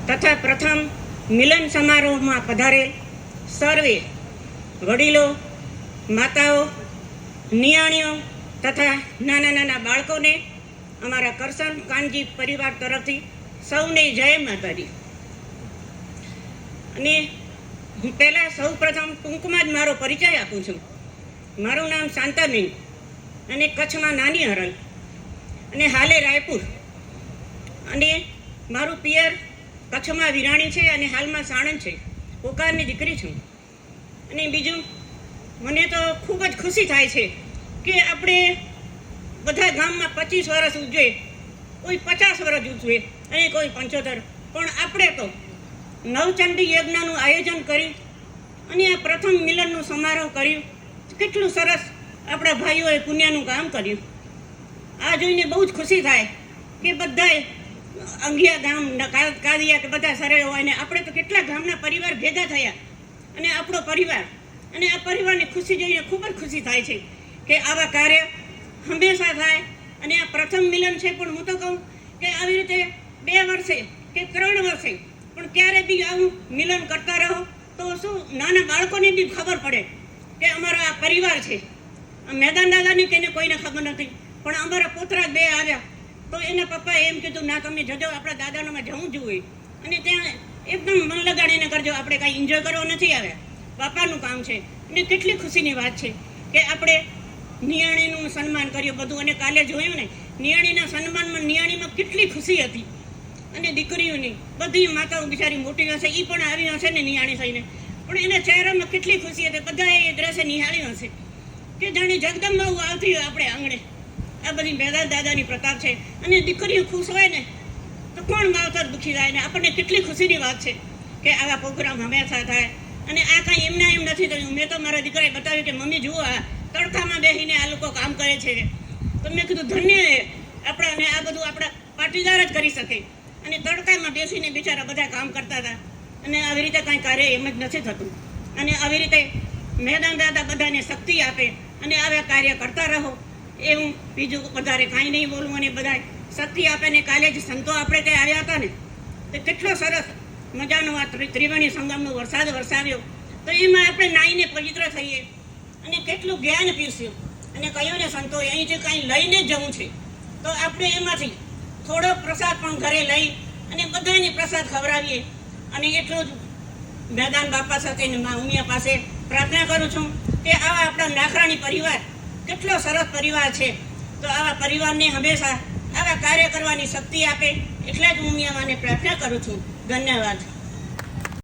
તથા પ્રથમ મિલન સમારોહમાં પધારેલ સર્વે વડીલો, માતાઓ, નિયાણીઓ તથા નાના નાના બાળકોને અમારા કરસન કાનજી પરિવાર તરફથી સૌને જય માતાજી. અને હું પહેલાં સૌ પ્રથમ ટૂંકમાં જ મારો પરિચય આપું છું. મારું નામ શાંતાબેન અને કચ્છમાં નાની હરલ અને હાલે રાયપુર, અને મારું પિયર કચ્છમાં વિરાણી છે અને હાલમાં સાણંદ છે. પોકારની દીકરી છું. અને બીજું, મને તો ખૂબ જ ખુશી થાય છે કે આપણે બધા ગામમાં 25 વર્ષ ઉજવે, કોઈ 50 વર્ષ ઉજવે અને કોઈ 75, પણ આપણે તો નવચંડી યજ્ઞનું આયોજન કર્યું અને આ પ્રથમ મિલનનું સમારોહ કર્યું. કેટલું સરસ આપણા ભાઈઓએ પુણ્યનું કામ કર્યું. આ જોઈને બહુ જ ખુશી થાય કે બધાએ અંગિયા ગામ, કાદિયા કે બધા સરે હોય ને આપણે તો કેટલા ગામના પરિવાર ભેગા થયા અને આપણો પરિવાર, અને આ પરિવારની ખુશી જોઈને ખૂબ જ ખુશી થાય છે કે આવા કાર્ય હંમેશા થાય. અને આ પ્રથમ મિલન છે, પણ હું તો કહું કે આવી રીતે 2 વર્ષે કે 3 વર્ષે પણ ક્યારે બી આવું મિલન કરતા રહો તો શું નાના બાળકોને બી ખબર પડે કે અમારો આ પરિવાર છે. મેદાન દાદાની તેને કોઈને ખબર નથી, પણ અમારા પોતરા 2 આવ્યા તો એના પપ્પાએ એમ કીધું, ના તમે જજો, આપણા દાદાનામાં જવું જોઈએ અને ત્યાં એકદમ મન લગાડીને કરજો, આપણે કાંઈ એન્જોય કરવા નથી આવ્યા, બાપાનું કામ છે. અને કેટલી ખુશીની વાત છે કે આપણે નિયાણીનું સન્માન કર્યું બધું. અને કાલે જોયું ને, નિયાણીના સન્માનમાં નિયાણીમાં કેટલી ખુશી હતી. અને દીકરીઓની બધી માતાઓ બિચારી મોટી હશે, એ પણ આવી હશે ને નિયાણી થઈને, પણ એના ચહેરામાં કેટલી ખુશી હતી. બધાએ એ દ્રશ્ય નિહાળ્યું હશે કે જાણે જગદંબા આવતી હોય આપણે આંગણે. આ બધી મેદાન દાદાની પ્રતાપ છે. અને દીકરીઓ ખુશ હોય ને તો કોણ માવતર દુઃખી થાય ને. આપણને કેટલી ખુશીની વાત છે કે આવા પ્રોગ્રામ હંમેશા થાય. અને આ કાંઈ એમના એમ નથી થયું. મેં તો મારા દીકરાએ બતાવ્યું કે મમ્મી જુઓ, આ તડકામાં બેસીને આ લોકો કામ કરે છે. તો મેં કીધું ધન્ય આપણા, અને આ બધું આપણા પાટીદાર જ કરી શકે. અને તડકામાં બેસીને બિચારા બધા કામ કરતા હતા. અને આવી રીતે કાંઈ કાર્ય એમ જ નથી થતું. અને આવી રીતે મેદાન દાદા બધાને શક્તિ આપે અને આવા કાર્ય કરતા રહો. એવું બીજું વધારે કાંઈ નહીં બોલવું. અને બધા શક્તિ આપે. ને કાલે જ સંતો આપણે ત્યાં આવ્યા હતા ને, તો કેટલો સરસ મજાનો આ ત્રિવેણી સંગમનો વરસાદ વરસાવ્યો. તો એમાં આપણે નાહીને પવિત્ર થઈએ અને કેટલું જ્ઞાન પીસ્યું. અને કહ્યું ને સંતોએ, અહીંથી કાંઈ લઈને જ જવું છે તો આપણે એમાંથી થોડો પ્રસાદ પણ ઘરે લઈ અને બધાને પ્રસાદ ખવડાવીએ. અને એટલું જ મેદાન બાપા સાથે ને મા ઉમિયા પાસે પ્રાર્થના કરું છું કે આવા આપણા નાખરાણી પરિવાર કેટલો સરસ પરિવાર છે. તો આવા પરિવારને હંમેશા આવા કાર્ય કરવાની શક્તિ આપે, એટલે જ ઉમિયા માને પ્રાર્થના કરું છું. ધન્યવાદ.